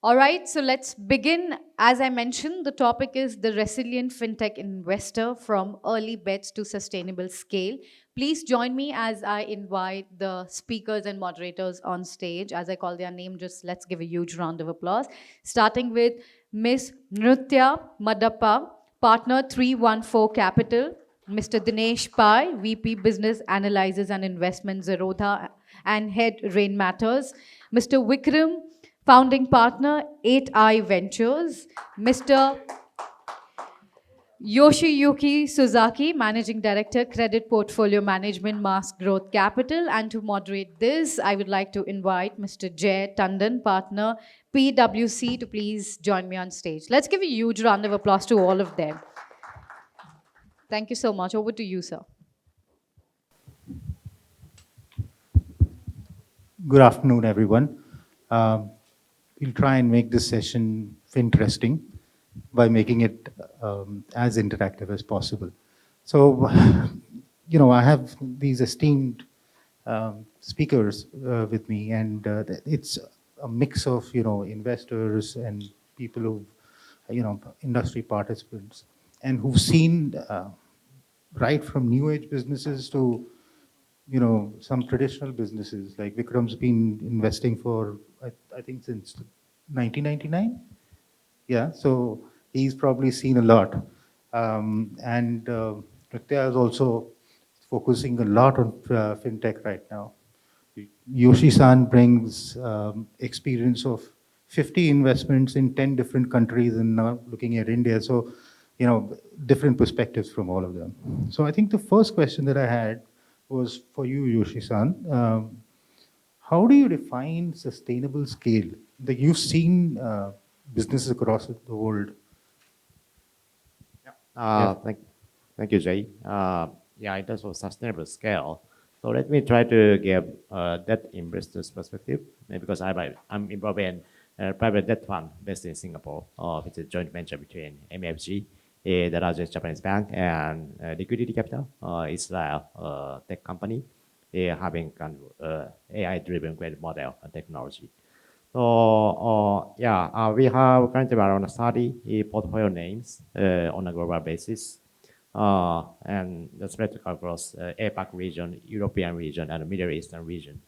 All right, so let's begin. As I mentioned, the topic is the resilient fintech investor from early bets to sustainable scale. Please join me as I invite the speakers and moderators on stage. As I call their name, just let's give a huge round of applause. Starting with Ms. Nruthya Madappa, partner 314 Capital. Mr. Dinesh Pai, VP Business Analysis and Investment Zerodha and Head Rainmatters. Mr. Vikram, founding partner 8i Ventures. Mr. Yoshiyuki Suzaki, Managing Director, Credit Portfolio Management, Mass Growth Capital. And to moderate this, I would like to invite Mr. Jay Tandan, Partner, PwC, to please join me on stage. Let's give a huge round of applause to all of them. Thank you so much. Over to you, sir. Good afternoon, everyone. We'll try and make this session interesting by making it as interactive as possible. So, I have these esteemed speakers with me, and it's a mix of, investors and people who, industry participants, and who've seen right from new age businesses to some traditional businesses. Like Vikram's been investing for, I think, since 1999. Yeah, so he's probably seen a lot. And Nruthya is also focusing a lot on fintech right now. Yoshi-san brings experience of 50 investments in 10 different countries and now looking at India. So, different perspectives from all of them. So I think the first question that I had was for you, Yoshi-san. How do you define sustainable scale? Like you've seen businesses across the world. Thank you, Jay. In terms of sustainable scale, so let me try to give that investor's perspective because I'm involved in a private debt fund based in Singapore. It's a joint venture between MFG, the largest Japanese bank, and Liquidity Capital, Israel tech company. They are having kind of AI-driven credit model and technology. So we have currently around 30 portfolio names on a global basis. And that's spread across APAC region, European region, and the Middle Eastern region.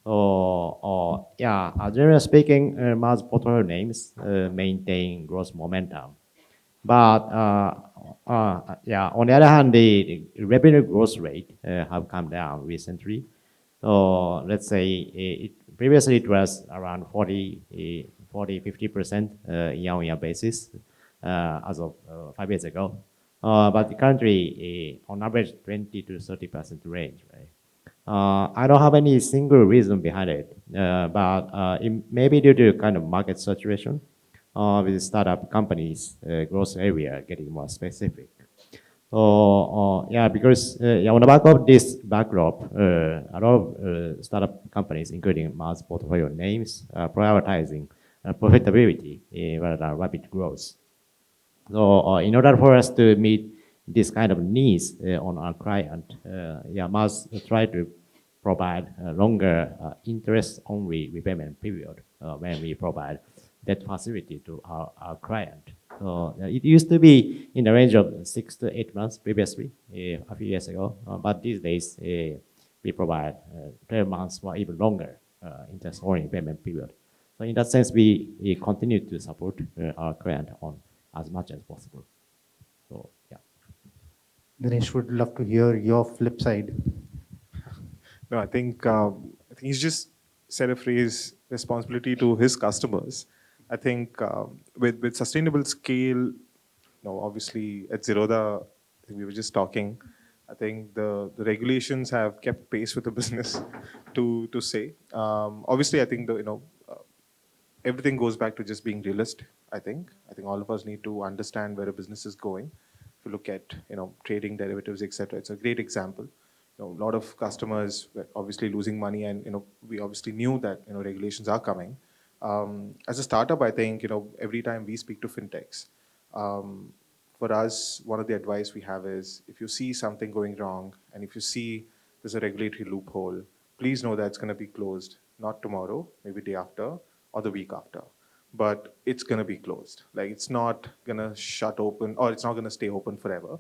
So, generally speaking, most portfolio names maintain growth momentum. But on the other hand, the revenue growth rate have come down recently. So let's say previously it was around 50% year-on-year basis as of 5 years ago. But currently, on average, 20 to 30% range, right? I don't have any single reason behind it, but it may be due to kind of market saturation with startup companies, growth area getting more specific. So because on the back of this backdrop, a lot of startup companies, including mass portfolio names, prioritizing profitability rather than rapid growth. So in order for us to meet this kind of needs on our client, must try to provide a longer interest-only repayment period when we provide that facility to our client. So it used to be in the range of 6 to 8 months previously, a few years ago, but these days we provide 12 months or even longer interest-only repayment period. So in that sense, we continue to support our client on as much as possible. So, yeah. Dinesh, would love to hear your flip side. No, I think he's just said a phrase, responsibility to his customers. I think with sustainable scale, obviously at Zerodha, I think we were just talking, I think the regulations have kept pace with the business to say. Obviously, I think everything goes back to just being realist. I think all of us need to understand where a business is going. If you look at trading derivatives, etc., it's a great example. A lot of customers were obviously losing money, and we obviously knew that regulations are coming. As a startup, I think every time we speak to fintechs, for us, one of the advice we have is if you see something going wrong and if you see there's a regulatory loophole, please know that it's going to be closed not tomorrow, maybe day after or the week after. but it's going to be closed. Like it's not going to shut open, or it's not going to stay open forever.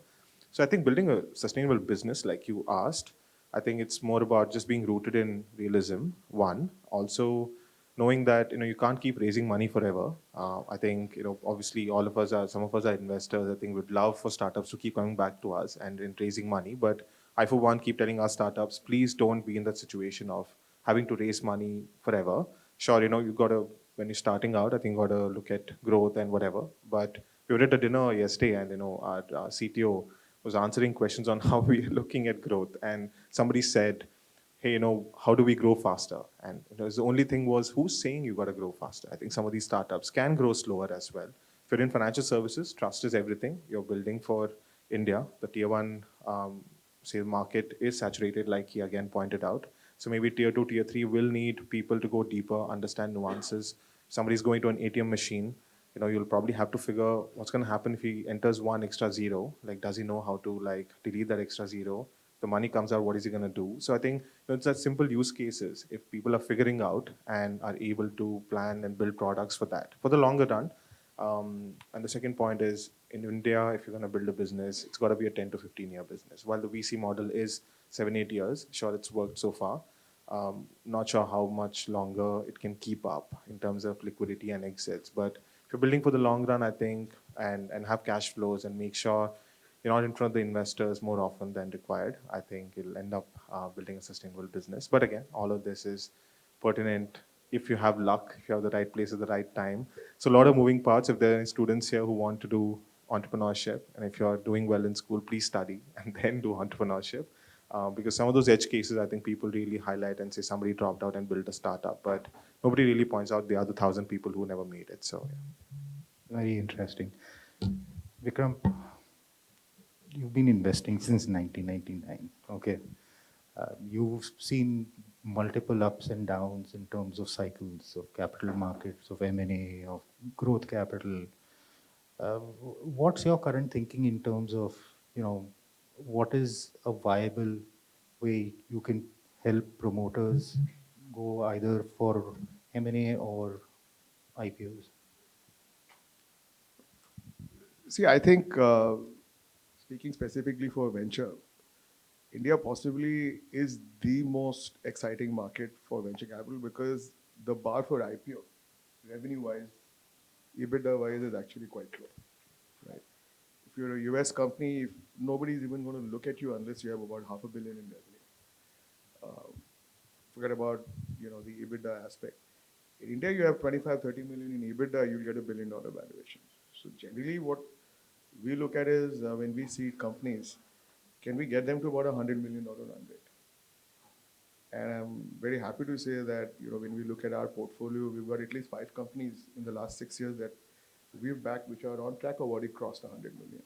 So I think building a sustainable business, like you asked, I think it's more about just being rooted in realism. One, also knowing that you can't keep raising money forever. I think obviously all of us are, some of us are investors. I think we'd love for startups to keep coming back to us and in raising money. But I, for one, keep telling our startups, please don't be in that situation of having to raise money forever. Sure, you got to, when you're starting out, I think you got to look at growth and whatever. But we were at a dinner yesterday, and our CTO was answering questions on how we are looking at growth, and somebody said, hey, how do we grow faster? And the only thing was, who's saying you got to grow faster? I think some of these startups can grow slower as well. If you're in financial services, trust is everything. You're building for India. The tier one say market is saturated, like he again pointed out. So maybe tier two, tier three will need people to go deeper, understand nuances. Somebody's going to an ATM machine. You'll probably have to figure what's going to happen if he enters one extra zero. Like, does he know how to delete that extra zero? The money comes out, what is he going to do? So I think it's that simple use cases. If people are figuring out and are able to plan and build products for that for the longer run. And the second point is, in India, if you're going to build a business, it's got to be a 10 to 15-year business. While the VC model is 7-8 years, sure, it's worked so far. Not sure how much longer it can keep up in terms of liquidity and exits. But if you're building for the long run, I think, and have cash flows and make sure you're not in front of the investors more often than required, I think you'll end up building a sustainable business. But again, all of this is pertinent if you have luck, if you have the right place at the right time. So a lot of moving parts. If there are any students here who want to do entrepreneurship, and if you're doing well in school, please study and then do entrepreneurship. Because some of those edge cases, I think people really highlight and say somebody dropped out and built a startup, but nobody really points out the other 1,000 people who never made it. So yeah. Very interesting. Vikram, you've been investing since 1999. Okay. You've seen multiple ups and downs in terms of cycles of capital markets, of M&A, of growth capital. What's your current thinking in terms of, what is a viable way you can help promoters go either for M&A or IPOs? See, I think speaking specifically for venture, India possibly is the most exciting market for venture capital because the bar for IPO, revenue-wise, EBITDA-wise, is actually quite low, right? If you're a US company, nobody's even going to look at you unless you have about $500 million in revenue. Forget about the EBITDA aspect. In India, you have 25, 30 million in EBITDA, you'll get $1 billion valuation. So generally, what we look at is when we see companies, can we get them to about $100 million run rate? And I'm very happy to say that when we look at our portfolio, we've got at least 5 companies in the last 6 years that we've backed, which are on track or already crossed 100 million.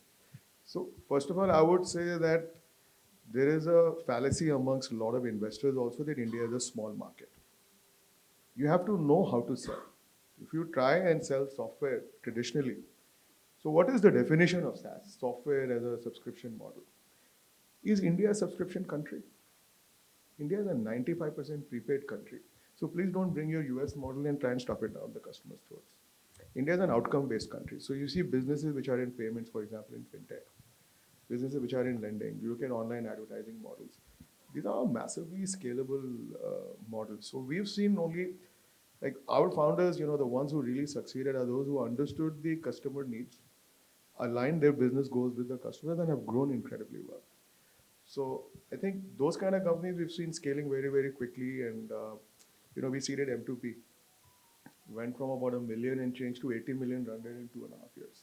So first of all, I would say that there is a fallacy amongst a lot of investors also that India is a small market. You have to know how to sell. If you try and sell software traditionally, so what is the definition of SaaS, software as a subscription model? Is India a subscription country? India is a 95% prepaid country. So please don't bring your US model and try and stuff it down the customer's throats. India is an outcome-based country. So you see businesses which are in payments, for example, in Fintech, businesses which are in lending, you look at online advertising models. These are massively scalable models. So we've seen only, like our founders, the ones who really succeeded are those who understood the customer needs, aligned their business goals with the customers, and have grown incredibly well. So I think those kind of companies we've seen scaling very, very quickly, and we seeded M2P, went from about 1 million and change to 80 million run rate in 2.5 years.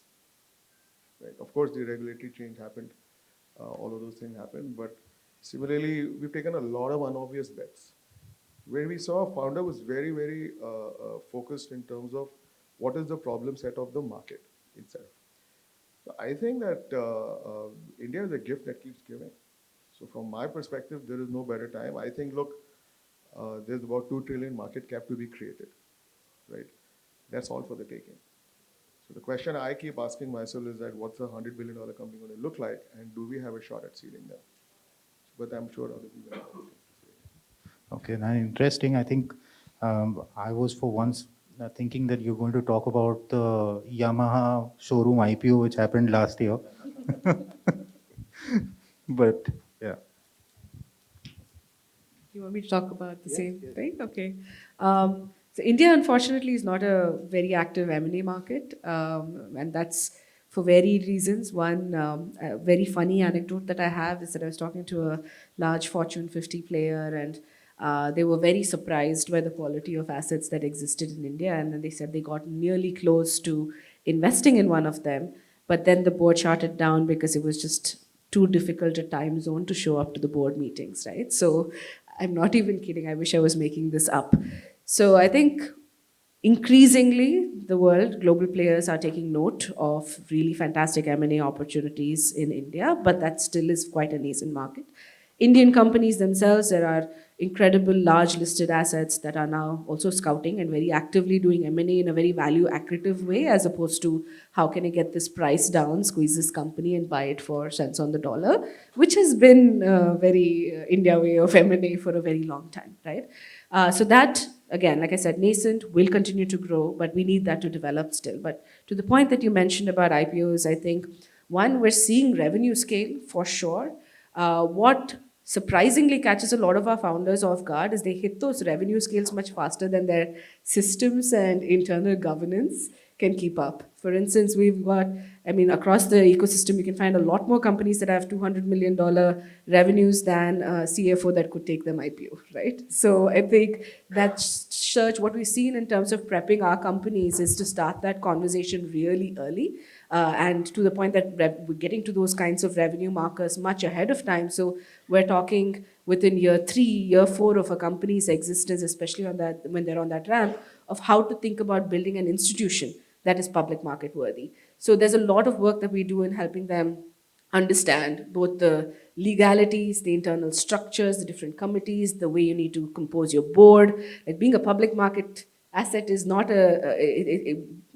Right? Of course, the regulatory change happened, all of those things happened, but similarly, we've taken a lot of unobvious bets, where we saw a founder was very, very focused in terms of what is the problem set of the market itself. So I think that India is a gift that keeps giving. So from my perspective, there is no better time. I think, look, there's about 2 trillion market cap to be created, right? That's all for the taking. So the question I keep asking myself is that what's a $100 billion company going to look like, and do we have a shot at seeding them? But I'm sure other people have other things to say. Okay, now interesting. I think I was for once thinking that you're going to talk about the Yamaha showroom IPO, which happened last year. But yeah. You want me to talk about the same thing? Okay. So India, unfortunately, is not a very active M&A market, and that's for varied reasons. One a very funny anecdote that I have is that I was talking to a large Fortune 50 player, and they were very surprised by the quality of assets that existed in India, and then they said they got nearly close to investing in one of them, but then the board shut it down because it was just too difficult a time zone to show up to the board meetings, right? So I'm not even kidding. I wish I was making this up. So I think increasingly the world, global players are taking note of really fantastic M&A opportunities in India, but that still is quite a nascent market. Indian companies themselves, there are incredible large listed assets that are now also scouting and very actively doing M&A in a very value accretive way, as opposed to how can I get this price down, squeeze this company and buy it for cents on the dollar, which has been a very India way of M&A for a very long time, right? So that, again, like I said, nascent, will continue to grow, but we need that to develop still. But to the point that you mentioned about IPOs, I think, one, we're seeing revenue scale for sure. What surprisingly catches a lot of our founders off guard is they hit those revenue scales much faster than their systems and internal governance can keep up. For instance, we've got, I mean, across the ecosystem, you can find a lot more companies that have $200 million revenues than a CFO that could take them IPO, right? So I think that search, what we've seen in terms of prepping our companies is to start that conversation really early. And to the point that we're getting to those kinds of revenue markers much ahead of time. So we're talking within year 3, year 4 of a company's existence, especially on that when they're on that ramp, of how to think about building an institution that is public market worthy. So there's a lot of work that we do in helping them understand both the legalities, the internal structures, the different committees, the way you need to compose your board. Like being a public market asset is not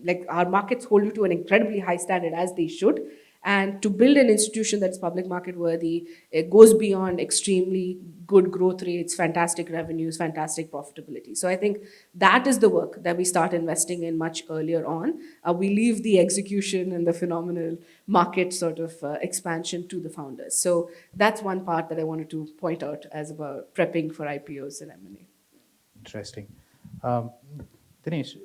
like our markets hold you to an incredibly high standard, as they should. And to build an institution that's public market worthy, it goes beyond extremely good growth rates, fantastic revenues, fantastic profitability. So I think that is the work that we start investing in much earlier on. We leave the execution and the phenomenal market sort of expansion to the founders. So that's one part that I wanted to point out as about prepping for IPOs and M&A. Interesting. Um, Dinesh,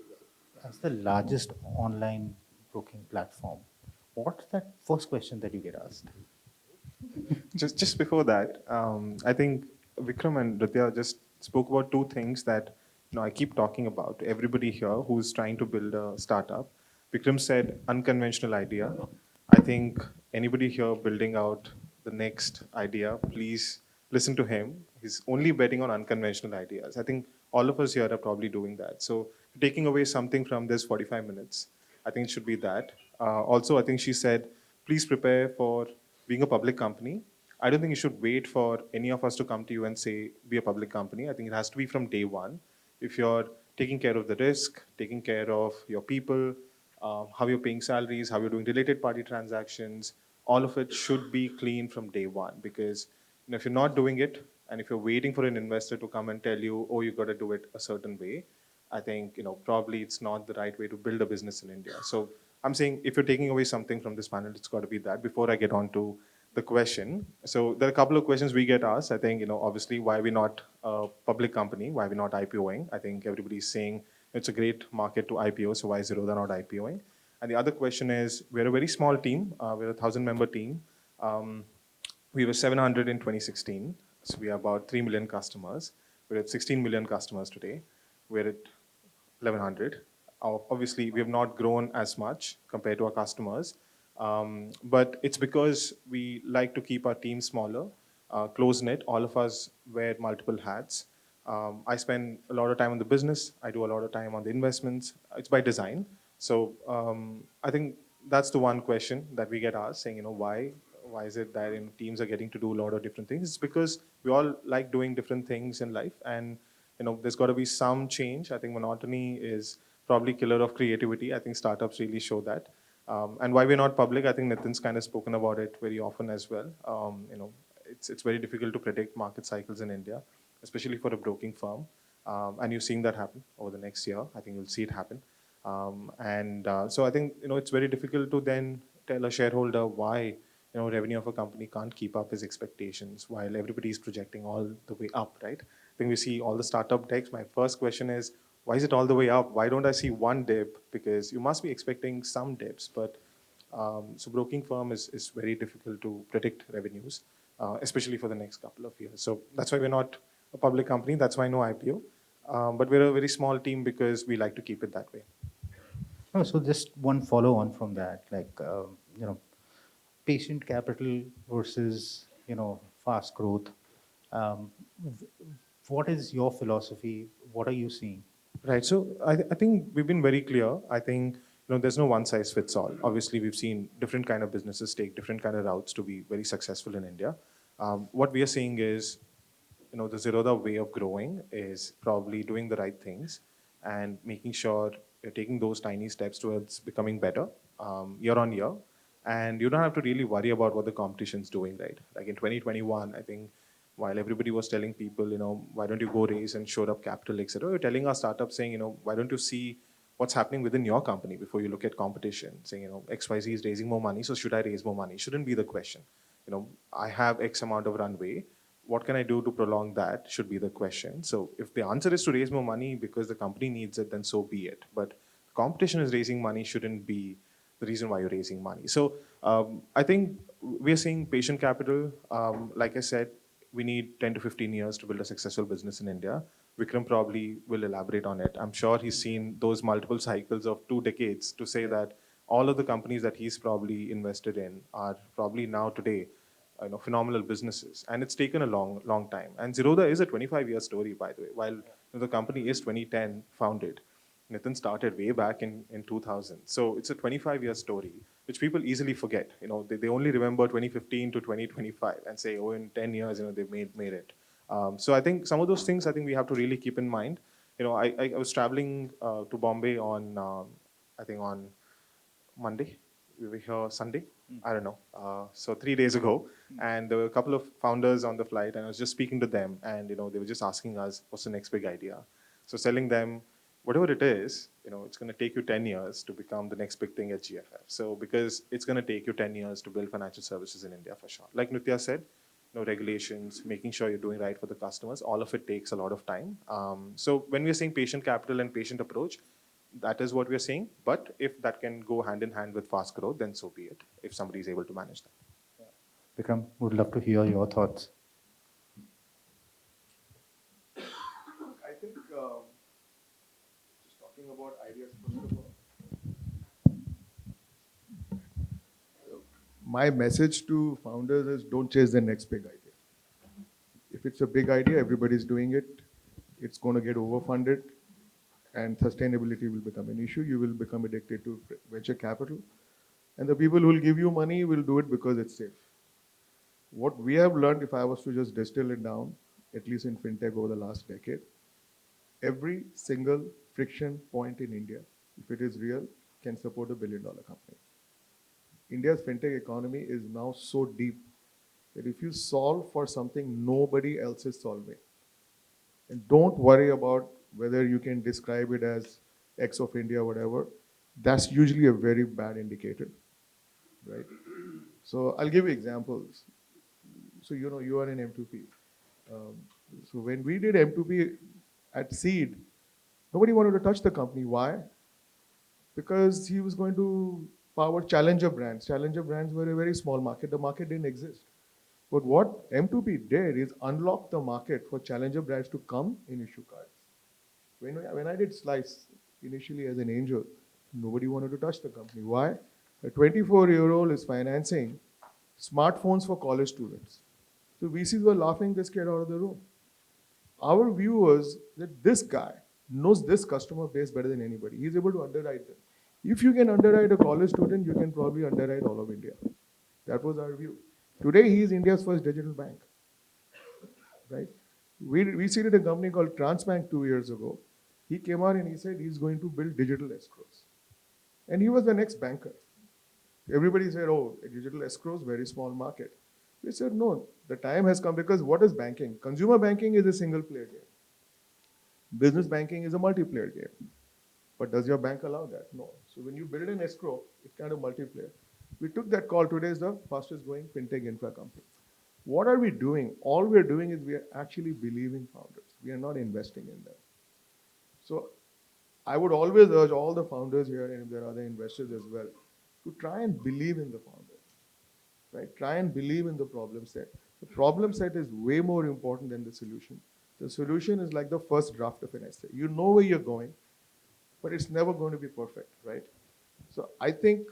as the largest online broking platform, what's that first question that you get asked? Just before that, I think Vikram and Nruthya just spoke about two things that I keep talking about to everybody here who's trying to build a startup. Vikram said unconventional idea. I think anybody here building out the next idea, please listen to him. He's only betting on unconventional ideas. I think all of us here are probably doing that. So taking away something from this 45 minutes, I think it should be that. Also, I think she said, please prepare for being a public company. I don't think you should wait for any of us to come to you and say, be a public company. I think it has to be from day one. If you're taking care of the risk, taking care of your people, how you're paying salaries, how you're doing related party transactions, all of it should be clean from day one. Because if you're not doing it, and if you're waiting for an investor to come and tell you, oh, you got to do it a certain way, I think probably it's not the right way to build a business in India. So I'm saying if you're taking away something from this panel, it's got to be that. Before I get on to the question, so there are a couple of questions we get asked. I think obviously why we're not a public company, why we're not IPOing. I think everybody's saying it's a great market to IPO, so why is Zerodha not IPOing? And the other question is, we're a very small team. We're a 1,000-member team. We were 700 in 2016, so we are about 3 million customers. We're at 16 million customers today. We're at 1,100. Obviously, we have not grown as much compared to our customers, but it's because we like to keep our team smaller, close-knit. All of us wear multiple hats. I spend a lot of time on the business. I do a lot of time on the investments. It's by design. So I think that's the one question that we get asked, saying, why is it that teams are getting to do a lot of different things? It's because we all like doing different things in life, and there's got to be some change. I think monotony is probably killer of creativity. I think startups really show that. And why we're not public, I think Nitin's kind of spoken about it very often as well. It's very difficult to predict market cycles in India, especially for a broking firm. And you're seeing that happen over the next year. I think you'll see it happen. So I think, it's very difficult to then tell a shareholder why, revenue of a company can't keep up his expectations while everybody is projecting all the way up, right? I think we see all the startup decks. My first question is, why is it all the way up? Why don't I see one dip? Because you must be expecting some dips, but so broking firm is very difficult to predict revenues, especially for the next couple of years. So that's why we're not a public company. That's why no IPO. But we're a very small team because we like to keep it that way. Oh, so just one follow on from that, like, patient capital versus, fast growth. Um, what is your philosophy? What are you seeing? Right. So I think we've been very clear. I think there's no one size fits all. Obviously, we've seen different kind of businesses take different kind of routes to be very successful in India. What we are seeing is, the Zerodha way of growing is probably doing the right things and making sure you're taking those tiny steps towards becoming better year on year. And you don't have to really worry about what the competition's doing, right? Like in 2021, I think while everybody was telling people, why don't you go raise and shore up capital, etc., you're telling our startup saying, why don't you see what's happening within your company before you look at competition, saying, XYZ is raising more money, so should I raise more money? Shouldn't be the question. I have X amount of runway. What can I do to prolong that should be the question. So if the answer is to raise more money because the company needs it, then so be it. But competition is raising money shouldn't be the reason why you're raising money. So I think we're seeing patient capital. Like I said, we need 10 to 15 years to build a successful business in India. Vikram probably will elaborate on it. I'm sure he's seen those multiple cycles of 2 decades to say that all of the companies that he's probably invested in are probably now today phenomenal businesses. And it's taken a long time. And Zerodha is a 25-year story, by the way. While the company is 2010 founded, Nitin started way back in 2000. So it's a 25-year story, which people easily forget. They only remember 2015 to 2025 and say, oh, in 10 years, they've made it. So I think some of those things, I think we have to really keep in mind. I was traveling to Bombay I think on Monday. We were here Sunday. I don't know. So 3 days ago, and there were a couple of founders on the flight, and I was just speaking to them, and they were just asking us, "What's the next big idea?" So telling them, whatever it is, it's going to take you 10 years to become the next big thing at GFF. So because it's going to take you 10 years to build financial services in India for sure. Like Nruthya said, regulations, making sure you're doing right for the customers, all of it takes a lot of time. So when we're saying patient capital and patient approach, that is what we're saying. But if that can go hand in hand with fast growth, then so be it, if somebody is able to manage that. Vikram, would love to hear your thoughts. I think just talking about ideas first of all. My message to founders is don't chase the next big idea. If it's a big idea, everybody's doing it. It's going to get overfunded, and sustainability will become an issue. You will become addicted to venture capital, and the people who will give you money will do it because it's safe. What we have learned, if I was to just distill it down, at least in fintech over the last decade, every single friction point in India, if it is real, can support $1 billion company. India's fintech economy is now so deep that if you solve for something nobody else is solving, and don't worry about whether you can describe it as X of India or whatever, that's usually a very bad indicator, right? So I'll give you examples. So you are in M2P. So when we did M2P at seed, nobody wanted to touch the company. Why? Because he was going to power challenger brands. Challenger brands were a very small market. The market didn't exist. But what M2P did is unlock the market for challenger brands to come and issue cards. When I did Slice initially as an angel, nobody wanted to touch the company. Why? A 24-year-old is financing smartphones for college students. So VCs were laughing this kid out of the room. Our view was that this guy knows this customer base better than anybody. He's able to underwrite them. If you can underwrite a college student, you can probably underwrite all of India. That was our view. Today, he is India's first digital bank, right? We seeded a company called Transbank 2 years ago. He came out and he said he's going to build digital escrows. And he was the next banker. Everybody said, oh, digital escrows, very small market. We said, no, the time has come because what is banking? Consumer banking is a single player game. Business banking is a multiplayer game. But does your bank allow that? No. So when you build an escrow, it's kind of multiplayer. We took that call. Today is the fastest growing fintech infra company. What are we doing? All we're doing is we are actually believing founders. We are not investing in them. So I would always urge all the founders here, and if there are other investors as well, to try and believe in the founder, right? Try and believe in the problem set. The problem set is way more important than the solution. The solution is like the first draft of an essay. You know where you're going, but it's never going to be perfect, right? So I think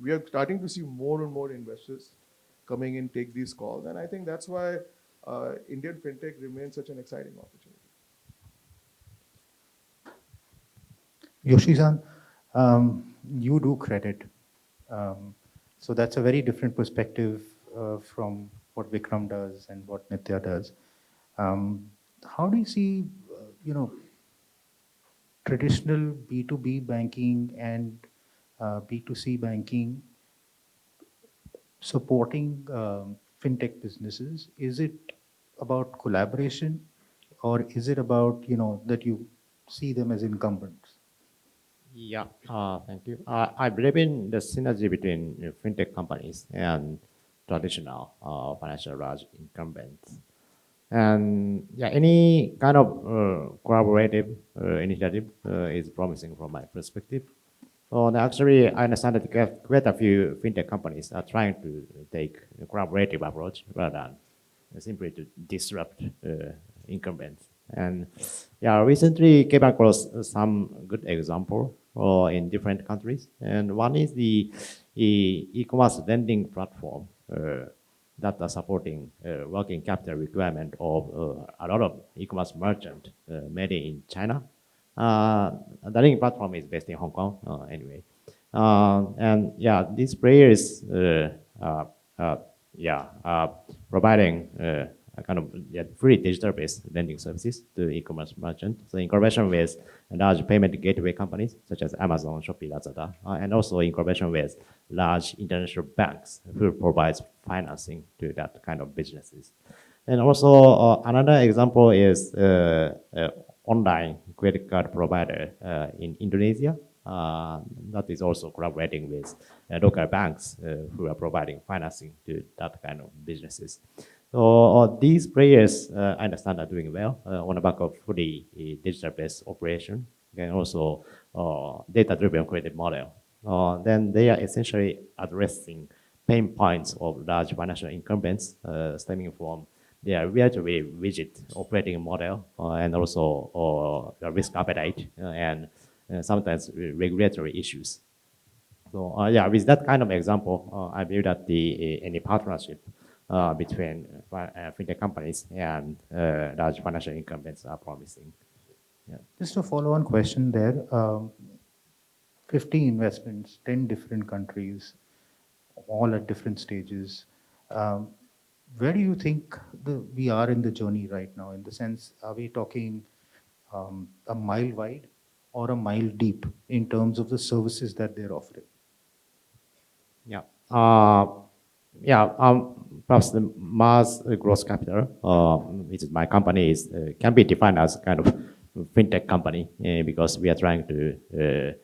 we are starting to see more and more investors coming in, take these calls, and I think that's why Indian fintech remains such an exciting opportunity. Yoshi-san, you do credit. So that's a very different perspective from what Vikram does and what Nithya does. How do you see, traditional B2B banking and B2C banking supporting fintech businesses? Is it about collaboration, or is it about, that you see them as incumbents? Yeah, thank you. I believe in the synergy between fintech companies and traditional financial large incumbents. And yeah, any kind of collaborative initiative is promising from my perspective. Actually, I understand that quite a few fintech companies are trying to take a collaborative approach rather than simply to disrupt incumbents. And yeah, recently came across some good example in different countries. And one is the e-commerce lending platform that are supporting working capital requirement of a lot of e-commerce merchant made in China. The lending platform is based in Hong Kong anyway. And yeah, these players providing a kind of free digital-based lending services to e-commerce merchants. So in collaboration with large payment gateway companies such as Amazon, Shopee, Lazada, and also in collaboration with large international banks who provides financing to that kind of businesses. And also another example is online credit card provider in Indonesia that is also collaborating with local banks who are providing financing to that kind of businesses. So these players, I understand, are doing well on the back of fully digital-based operation and also data-driven credit model. Then they are essentially addressing pain points of large financial incumbents stemming from their relatively rigid operating model and also risk appetite and sometimes regulatory issues. So yeah, with that kind of example, I believe that any partnership between fintech companies and large financial incumbents are promising. Yeah. Just a follow-on question there. 50 investments, 10 different countries, all at different stages. Where do you think we are in the journey right now? In the sense, are we talking a mile wide or a mile deep in terms of the services that they're offering? Yeah. Perhaps the mass gross capital, which is my company, can be defined as kind of fintech company because we are trying to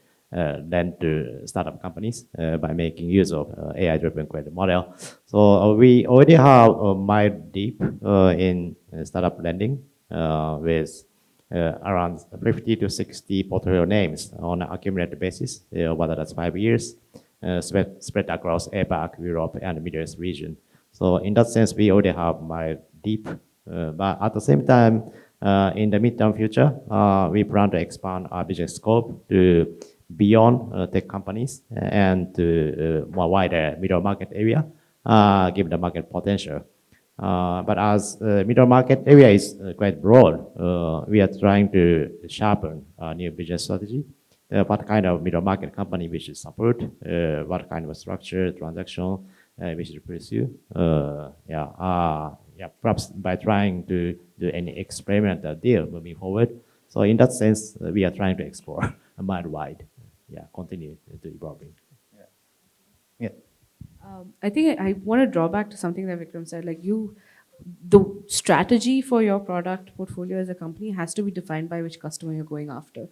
lend to startup companies by making use of AI-driven credit model. So we already have a mile deep in startup lending with around 50 to 60 portfolio names on an accumulated basis over that's 5 years. Spread across APAC, Europe, and the Middle East region. So in that sense, we already have my deep. But at the same time, in the midterm future, we plan to expand our business scope to beyond tech companies and to more wider middle market area, given the market potential. But as middle market area is quite broad, we are trying to sharpen our new business strategy. What kind of middle market company we should support, what kind of structure, transaction we should pursue. Perhaps by trying to do any experimental deal moving forward. So in that sense, we are trying to explore a mile wide. Yeah, continue to evolving. Yeah. I think I want to draw back to something that Vikram said. Like you the strategy for your product portfolio as a company has to be defined by which customer you're going after.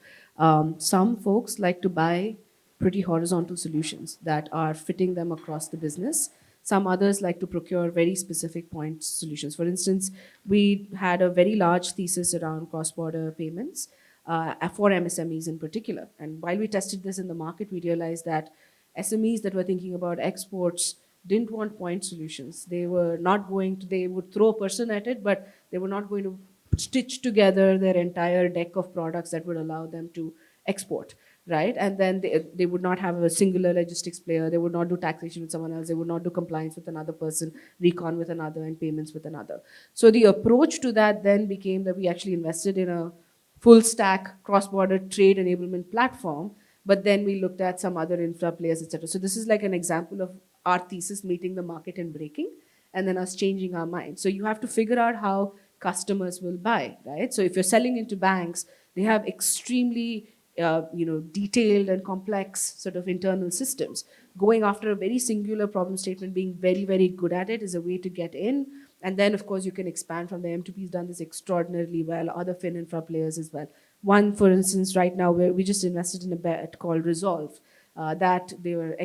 Some folks like to buy pretty horizontal solutions that are fitting them across the business. Some others like to procure very specific point solutions. For instance, we had a very large thesis around cross-border payments for MSMEs in particular. And while we tested this in the market, we realized that SMEs that were thinking about exports didn't want point solutions. They were not going to, they would throw a person at it, but they were not going to stitch together their entire deck of products that would allow them to export, right? And then they would not have a singular logistics player. They would not do taxation with someone else. They would not do compliance with another person, recon with another, and payments with another. So the approach to that then became that we actually invested in a full stack cross-border trade enablement platform, but then we looked at some other infra players, etc. So this is like an example of our thesis meeting the market and breaking, and then us changing our mind. So you have to figure out how customers will buy, right? So if you're selling into banks, they have extremely detailed and complex sort of internal systems. Going after a very singular problem statement, being very, very good at it is a way to get in. And then, of course, you can expand from there. M2P's done this extraordinarily well, other fin infra players as well. One, for instance, right now, where we just invested in a bet called Resolve, that they were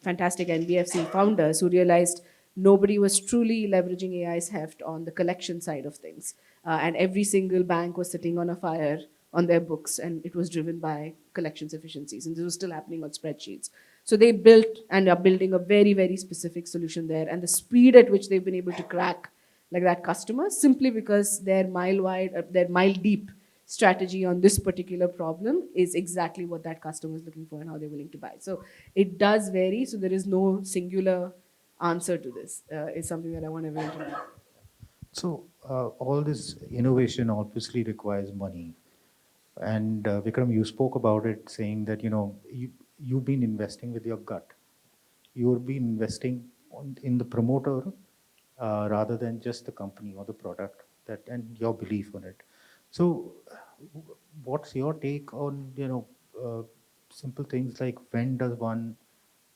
fantastic NBFC founders who realized nobody was truly leveraging AI's heft on the collection side of things. And every single bank was sitting on a fire on their books, and it was driven by collections efficiencies. And this was still happening on spreadsheets. So they built and are building a very, very specific solution there. And the speed at which they've been able to crack like that customer, simply because their mile wide, their mile deep strategy on this particular problem is exactly what that customer is looking for and how they're willing to buy. So it does vary. So there is no singular answer to this. Is something that I want everyone to know. So all this innovation obviously requires money. And Vikram, you spoke about it, saying that you've been investing with your gut. You've been investing in the promoter rather than just the company or the product and your belief on it. So, what's your take on simple things like when does one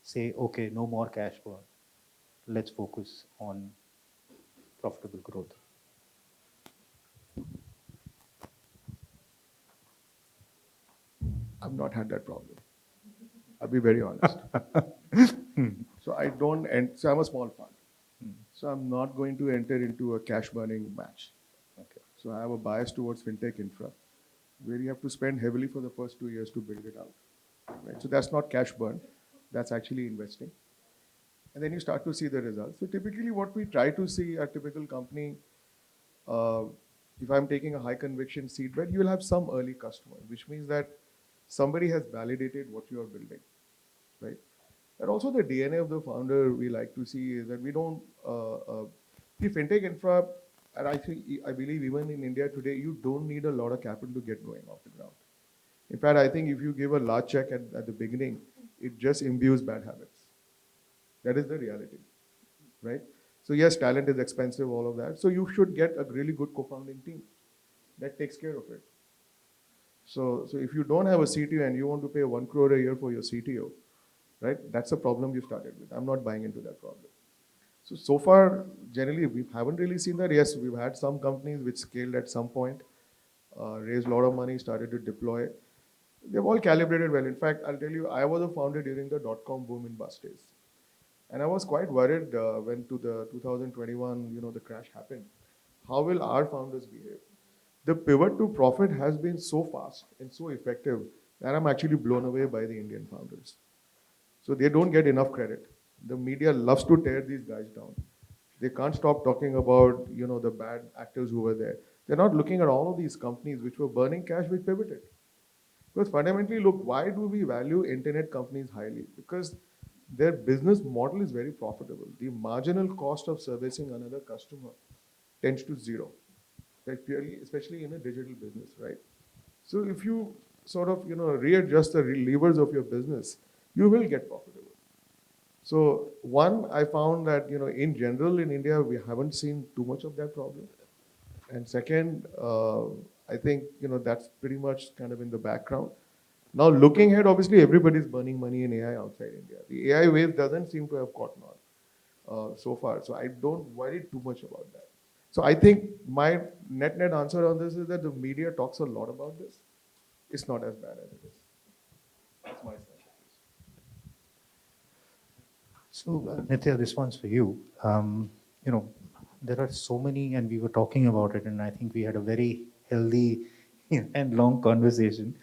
say, okay, no more cash burn, let's focus on profitable growth? I've not had that problem. I'll be very honest. So so I'm a small fund. So I'm not going to enter into a cash burning match. Okay. So I have a bias towards fintech infra, where you have to spend heavily for the first 2 years to build it out. Right? So that's not cash burn, that's actually investing. And then you start to see the results. So typically what we try to see a typical company, if I'm taking a high conviction seed bet, you will have some early customers, which means that somebody has validated what you are building, right? And also the DNA of the founder we like to see is that we don't, see fintech infra, and I believe even in India today, you don't need a lot of capital to get going off the ground. In fact, I think if you give a large check at the beginning, it just imbues bad habits. That is the reality, right? So yes, talent is expensive, all of that. So you should get a really good co-founding team that takes care of it. So if you don't have a CTO and you want to pay 1 crore a year for your CTO, right? That's a problem you started with. I'm not buying into that problem. So far, generally, we haven't really seen that. Yes, we've had some companies which scaled at some point, raised a lot of money, started to deploy. They've all calibrated well. In fact, I'll tell you, I was a founder during the dot-com boom in bust days. And I was quite worried when to the 2021, the crash happened. How will our founders behave? The pivot to profit has been so fast and so effective that I'm actually blown away by the Indian founders. So they don't get enough credit. The media loves to tear these guys down. They can't stop talking about, the bad actors who were there. They're not looking at all of these companies which were burning cash, which pivoted. Because fundamentally, look, why do we value internet companies highly? Because their business model is very profitable. The marginal cost of servicing another customer tends to zero, like purely, especially in a digital business, right? So if you sort of, readjust the levers of your business, you will get profitable. So one, I found that, in general in India, we haven't seen too much of that problem. And second, I think, that's pretty much kind of in the background. Now looking ahead, obviously everybody's burning money in AI outside India. The AI wave doesn't seem to have caught on so far. So I don't worry too much about that. So I think my net answer on this is that the media talks a lot about this. It's not as bad as it is. That's my sense. So, Nithya, this one's for you. You know, there are so many, and we were talking about it, and I think we had a very healthy and long conversation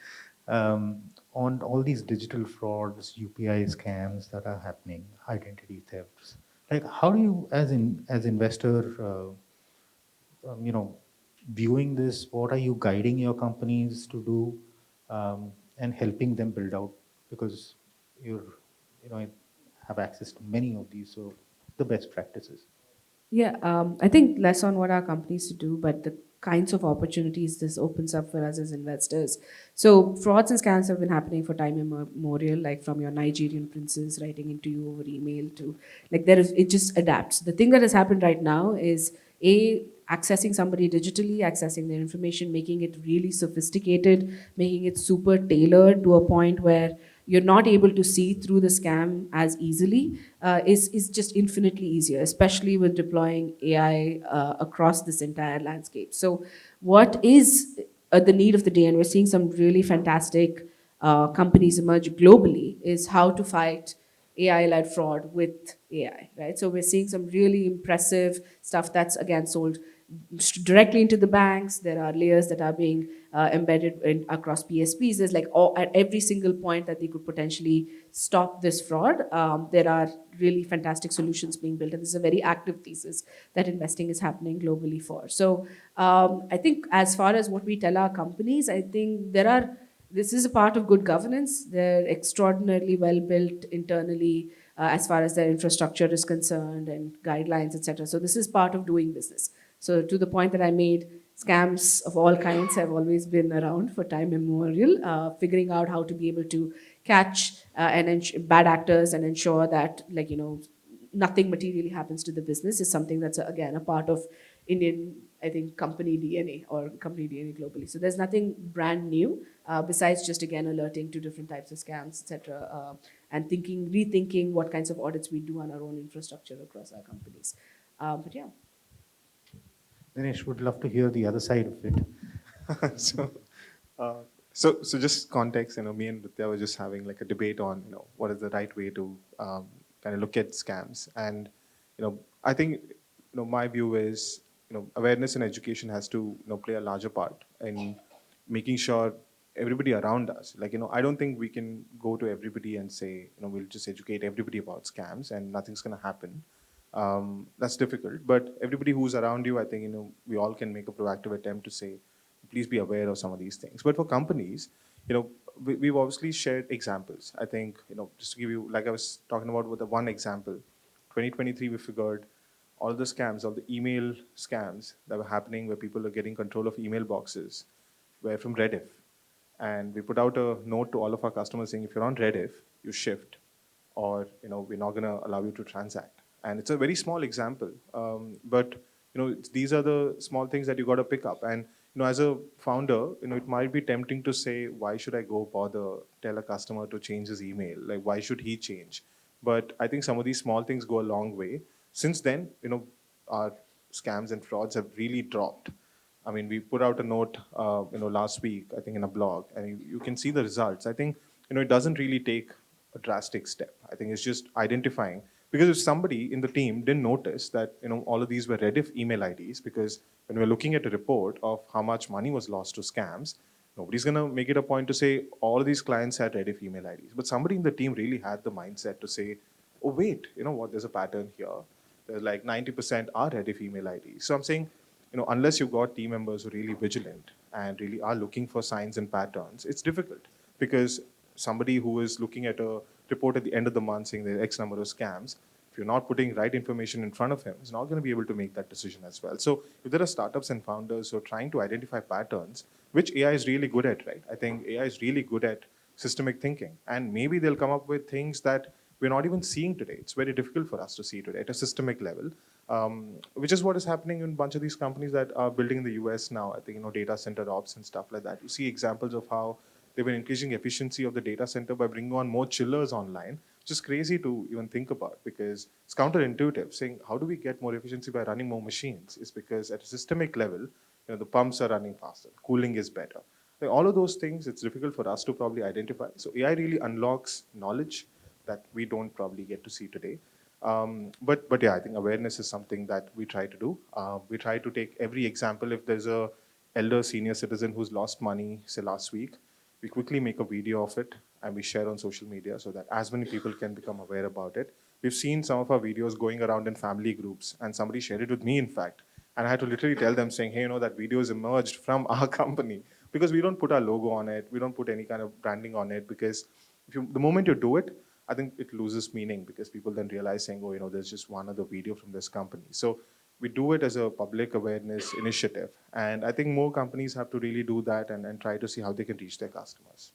on all these digital frauds, UPI scams that are happening, identity thefts. Like, how do you, as investor, you know, viewing this? What are you guiding your companies to do, and helping them build out? Because you're, you know, have access to many of these, so the best practices. Yeah, I think less on what our companies to do, but the kinds of opportunities this opens up for us as investors. So frauds and scams have been happening for time immemorial, like from your Nigerian princes writing into you over email to like there is it just adapts. The thing that has happened right now is accessing somebody digitally, accessing their information, making it really sophisticated, making it super tailored to a point where you're not able to see through the scam as easily is just infinitely easier, especially with deploying AI across this entire landscape. So, what is the need of the day, and we're seeing some really fantastic companies emerge globally, is how to fight AI-led fraud with AI, right? So we're seeing some really impressive stuff that's again sold directly into the banks. There are layers that are being embedded across PSPs. There's like at every single point that they could potentially stop this fraud. There are really fantastic solutions being built, and this is a very active thesis that investing is happening globally for. So I think as far as what we tell our companies, I think this is a part of good governance. They're extraordinarily well built internally as far as their infrastructure is concerned and guidelines, etc. So this is part of doing business. So to the point that I made, scams of all kinds have always been around for time immemorial. Figuring out how to be able to catch bad actors and ensure that, like, nothing materially happens to the business is something that's again a part of Indian, I think, company DNA or company DNA globally. So there's nothing brand new besides just again alerting to different types of scams, etc., and rethinking what kinds of audits we do on our own infrastructure across our companies. But yeah. Dinesh, would love to hear the other side of it. so, uh, so just context. Me and Nruthya were just having like a debate on what is the right way to kind of look at scams, and I think my view is awareness and education has to play a larger part in making sure everybody around us, like I don't think we can go to everybody and say we'll just educate everybody about scams and nothing's going to happen. That's difficult, but everybody who's around you, I think we all can make a proactive attempt to say please be aware of some of these things. But for companies, we've obviously shared examples. I think just to give you, like I was talking about with the one example, 2023 we figured all the scams, all the email scams that were happening where people are getting control of email boxes were from Rediff. And we put out a note to all of our customers saying, if you're on Rediff, you shift, or we're not going to allow you to transact. And it's a very small example, but these are the small things that you got to pick up. And as a founder, it might be tempting to say, why should I go bother tell a customer to change his email? Like, why should he change? But I think some of these small things go a long way. Since then, our scams and frauds have really dropped. I mean, we put out a note, last week, I think in a blog, and you can see the results. I think, it doesn't really take a drastic step. I think it's just identifying, because if somebody in the team didn't notice that, all of these were Rediff email IDs, because when we're looking at a report of how much money was lost to scams, nobody's going to make it a point to say all of these clients had Rediff email IDs. But somebody in the team really had the mindset to say, oh, wait, you know what, there's a pattern here. There's like 90% are Rediff email IDs. So I'm saying, unless you've got team members who are really vigilant and really are looking for signs and patterns, it's difficult, because somebody who is looking at a report at the end of the month saying there are X number of scams, if you're not putting right information in front of him, he's not going to be able to make that decision as well. So if there are startups and founders who are trying to identify patterns, which AI is really good at, right? I think AI is really good at systemic thinking, and maybe they'll come up with things that we're not even seeing today. It's very difficult for us to see today at a systemic level, which is what is happening in a bunch of these companies that are building in the US now. I think, data center ops and stuff like that. You see examples of how they've been increasing efficiency of the data center by bringing on more chillers online, just crazy to even think about because it's counterintuitive. Saying how do we get more efficiency by running more machines is because at a systemic level, the pumps are running faster, cooling is better. Like all of those things, it's difficult for us to probably identify. So AI really unlocks knowledge that we don't probably get to see today. But yeah, I think awareness is something that we try to do. We try to take every example. If there's a elder senior citizen who's lost money, say last week, we quickly make a video of it and we share on social media so that as many people can become aware about it. We've seen some of our videos going around in family groups, and somebody shared it with me, in fact. And I had to literally tell them, saying, hey, that video is emerged from our company, because we don't put our logo on it. We don't put any kind of branding on it, because the moment you do it, I think it loses meaning, because people then realize saying, oh, there's just one other video from this company. So we do it as a public awareness initiative. And I think more companies have to really do that and try to see how they can reach their customers.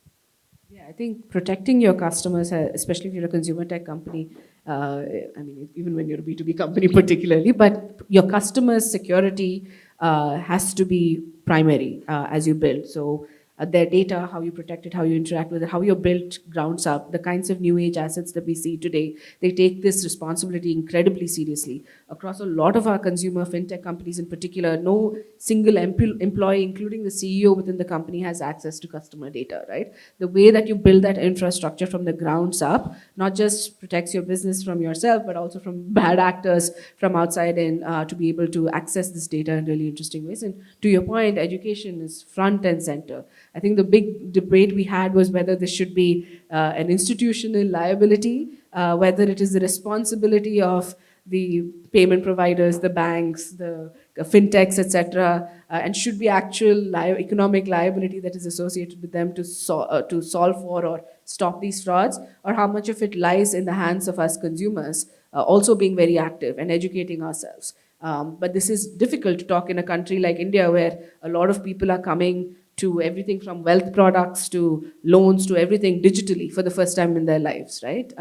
Yeah, I think protecting your customers, especially if you're a consumer tech company, I mean, even when you're a B2B company particularly, but your customers' security has to be primary as you build. So their data, how you protect it, how you interact with it, how you're built grounds up, the kinds of new age assets that we see today, they take this responsibility incredibly seriously. Across a lot of our consumer fintech companies in particular, no single employee, including the CEO within the company, has access to customer data, right? The way that you build that infrastructure from the grounds up not just protects your business from yourself, but also from bad actors from outside in to be able to access this data in really interesting ways. And to your point, education is front and center. I think the big debate we had was whether this should be an institutional liability, whether it is the responsibility of the payment providers, the banks, the fintechs, etc., and should be actual economic liability that is associated with them to solve for or stop these frauds, or how much of it lies in the hands of us consumers, also being very active and educating ourselves. But this is difficult to talk in a country like India, where a lot of people are coming to everything from wealth products to loans to everything digitally for the first time in their lives, right?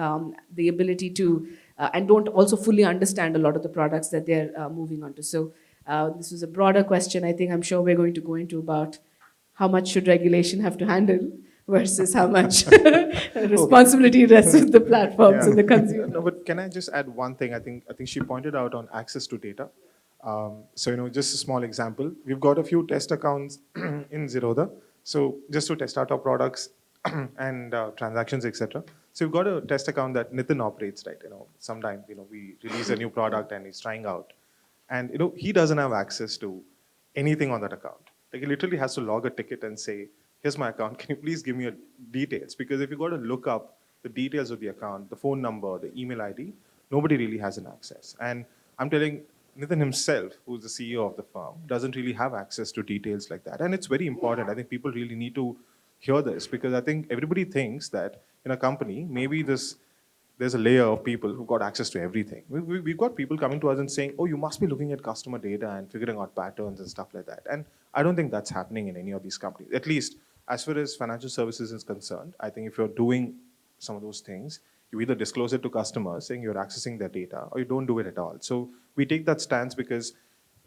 The ability to, and don't also fully understand a lot of the products that they're moving on to. So this was a broader question. I think I'm sure we're going to go into about how much should regulation have to handle versus how much responsibility rests with the platforms and the consumer. No, but can I just add one thing? I think she pointed out on access to data. So just a small example. We've got a few test accounts in Zerodha. So just to test out our products and transactions, etc. So we've got a test account that Nitin operates, right? Sometimes we release a new product and he's trying out, and he doesn't have access to anything on that account. Like he literally has to log a ticket and say, here's my account, can you please give me your details? Because if you got to look up the details of the account, the phone number, the email ID, nobody really has an access. And I'm telling Nitin himself, who's the CEO of the firm, doesn't really have access to details like that. And it's very important. I think people really need to hear this, because I think everybody thinks that in a company, maybe there's a layer of people who've got access to everything. We've got people coming to us and saying, oh, you must be looking at customer data and figuring out patterns and stuff like that. And I don't think that's happening in any of these companies. At least as far as financial services is concerned, I think if you're doing some of those things, you either disclose it to customers saying you're accessing their data, or you don't do it at all. So we take that stance because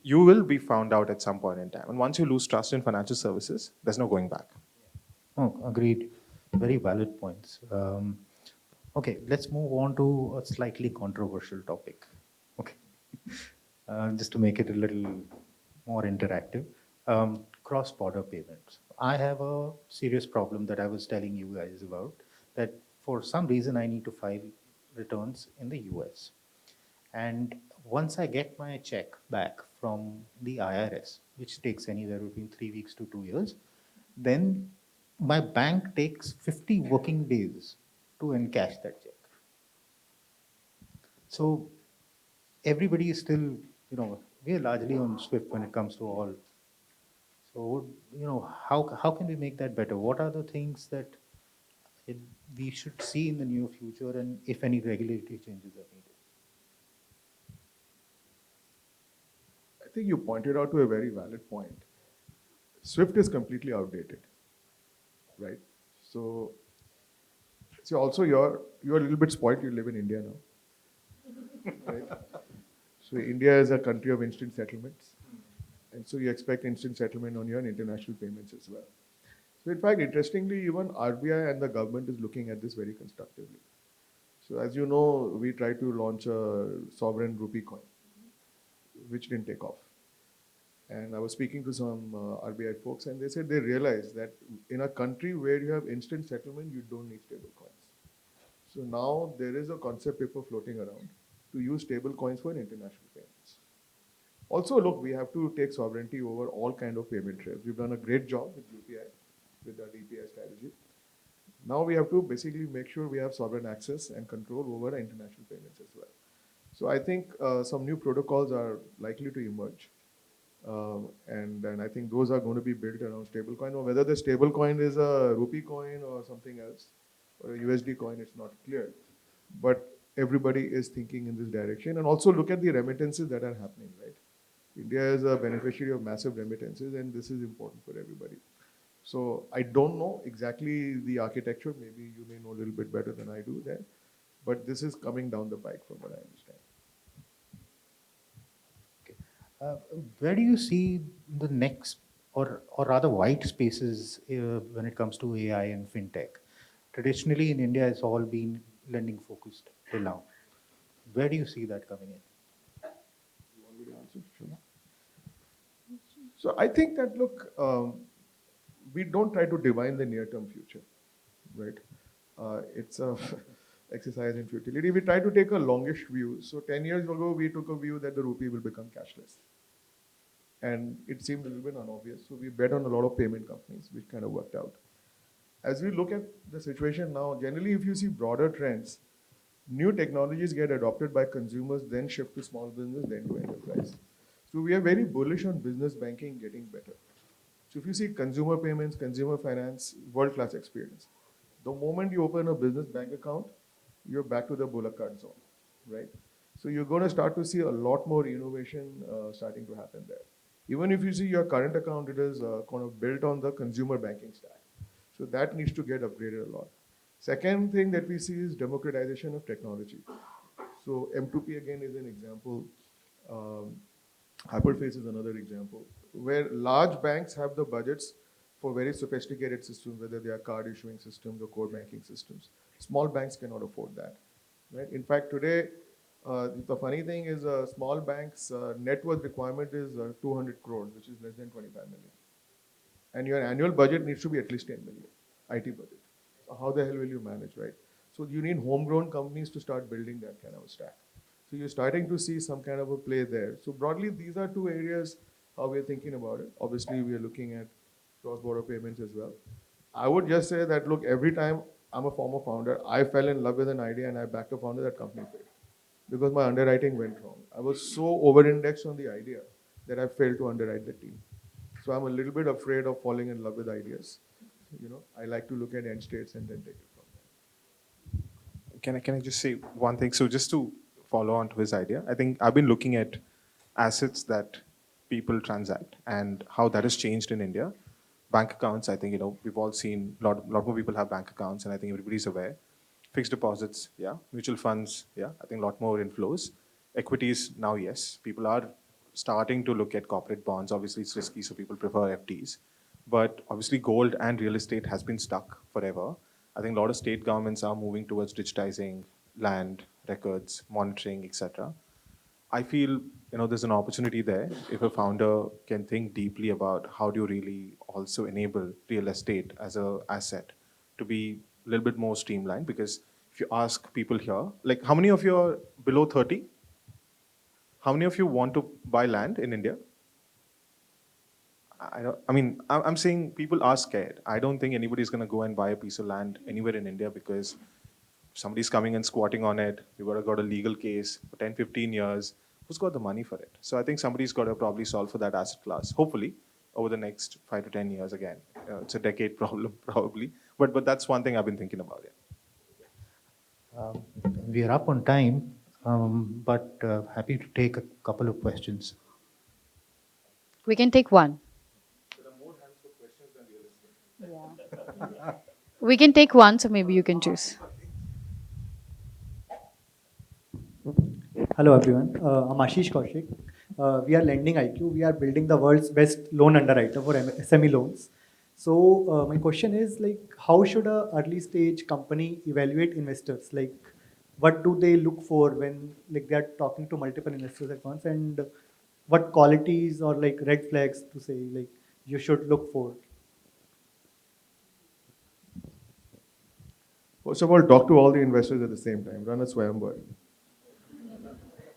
you will be found out at some point in time. And once you lose trust in financial services, there's no going back. Oh, agreed. Very valid points. Okay, let's move on to a slightly controversial topic. Okay, just to make it a little more interactive. Cross-border payments. I have a serious problem that I was telling you guys about, that for some reason I need to file returns in the US. And once I get my check back from the IRS, which takes anywhere between 3 weeks to 2 years, then my bank takes 50 working days to encash that check. So everybody is still, we are largely on Swift when it comes to all. So, how can we make that better? What are the things that we should see in the near future, and if any regulatory changes are needed? I think you pointed out to a very valid point. Swift is completely outdated, right? So, see, also you're a little bit spoiled. You live in India now, right? So India is a country of instant settlements, and so you expect instant settlement on your international payments as well. So in fact, interestingly, even RBI and the government is looking at this very constructively. So as you know, we tried to launch a sovereign rupee coin, which didn't take off. And I was speaking to some RBI folks, and they said they realized that in a country where you have instant settlement, you don't need stable coins. So now there is a concept paper floating around to use stable coins for international payments. Also, look, we have to take sovereignty over all kind of payment rails. We've done a great job with UPI, with our DPI strategy. Now we have to basically make sure we have sovereign access and control over international payments as well. So I think some new protocols are likely to emerge. And I think those are going to be built around stablecoin, or whether the stablecoin is a rupee coin or something else, or a USD coin, it's not clear. But everybody is thinking in this direction. And also look at the remittances that are happening, right? India is a beneficiary of massive remittances, and this is important for everybody. So I don't know exactly the architecture. Maybe you may know a little bit better than I do there. But this is coming down the pike from what I understand. Where do you see the next, or rather white spaces when it comes to AI and fintech? Traditionally in India, it's all been lending focused till now. Where do you see that coming in? You want me to answer? Sure. So I think that, look, we don't try to divine the near-term future, right? It's a exercise in futility. We try to take a longish view. So 10 years ago, we took a view that the rupee will become cashless. And it seemed a little bit unobvious. So we bet on a lot of payment companies, which kind of worked out. As we look at the situation now, generally, if you see broader trends, new technologies get adopted by consumers, then shift to small business, then to enterprise. So we are very bullish on business banking getting better. So if you see consumer payments, consumer finance, world-class experience. The moment you open a business bank account, you're back to the bullock cart zone, right? So you're going to start to see a lot more innovation starting to happen there. Even if you see your current account, it is kind of built on the consumer banking stack. So that needs to get upgraded a lot. Second thing that we see is democratization of technology. So M2P again is an example. Hyperface is another example, where large banks have the budgets for very sophisticated systems, whether they are card issuing systems or core banking systems. Small banks cannot afford that, right? In fact, today, the funny thing is small banks' net worth requirement is 200 crores, which is less than 25 million. And your annual budget needs to be at least 10 million, IT budget. So how the hell will you manage, right? So you need homegrown companies to start building that kind of a stack. So you're starting to see some kind of a play there. So broadly, these are two areas how we're thinking about it. Obviously, we are looking at cross-border payments as well. I would just say that, look, every time I'm a former founder, I fell in love with an idea and I backed a founder, that company failed. Because my underwriting went wrong. I was so over-indexed on the idea that I failed to underwrite the team. So I'm a little bit afraid of falling in love with ideas. You know, I like to look at end states and then take it from there. Can I just say one thing? So just to follow on to his idea, I think I've been looking at assets that people transact and how that has changed in India. Bank accounts, I think, we've all seen a lot more people have bank accounts, and I think everybody's aware. Fixed deposits, yeah. Mutual funds, yeah. I think a lot more inflows. Equities, now, yes. People are starting to look at corporate bonds. Obviously, it's risky, so people prefer FDs. But obviously, gold and real estate has been stuck forever. I think a lot of state governments are moving towards digitizing land, records, monitoring, etc. I feel there's an opportunity there if a founder can think deeply about how do you really also enable real estate as an asset to be a little bit more streamlined. Because if you ask people here, like how many of you are below 30? How many of you want to buy land in India? I'm saying people are scared. I don't think anybody's going to go and buy a piece of land anywhere in India because somebody's coming and squatting on it. You've got a legal case for 10, 15 years. Who's got the money for it? So I think somebody's got to probably solve for that asset class, hopefully, over the next 5 to 10 years again. It's a decade problem, probably. But that's one thing I've been thinking about, yeah. We are up on time, but happy to take a couple of questions. We can take one. There are more hands for questions than real estate. Yeah. We can take one, so maybe you can choose. Hello everyone, I'm Ashish Kaushik. We are Lending IQ. We are building the world's best loan underwriter for SME loans. So my question is, like, how should a early stage company evaluate investors? Like, what do they look for when like they are talking to multiple investors at once, and what qualities or like red flags to say like you should look for? First of all, talk to all the investors at the same time. Run a Swayamvar.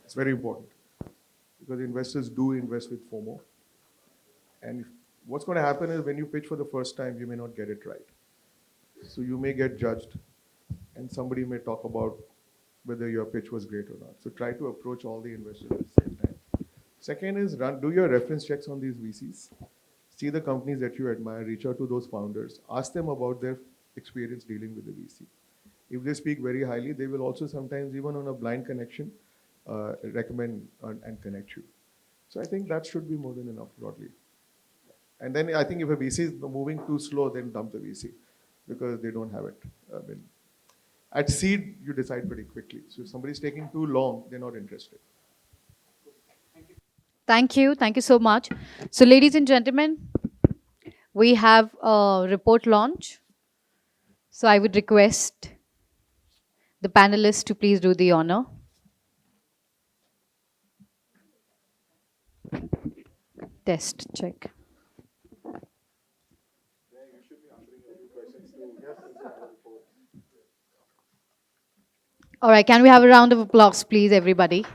It's very important because investors do invest with FOMO. And what's going to happen is when you pitch for the first time, you may not get it right. So you may get judged, and somebody may talk about whether your pitch was great or not. So try to approach all the investors at the same time. Second is do your reference checks on these VCs. See the companies that you admire, reach out to those founders, ask them about their experience dealing with the VC. If they speak very highly, they will also sometimes, even on a blind connection, recommend and connect you. So I think that should be more than enough broadly. And then I think if a VC is moving too slow, then dump the VC because they don't have it. At seed, you decide pretty quickly. So if somebody's taking too long, they're not interested. Thank you. Thank you so much. So, ladies and gentlemen, we have a report launch. So, I would request the panelists to please do the honor. Test check. All right, can we have a round of applause, please, everybody?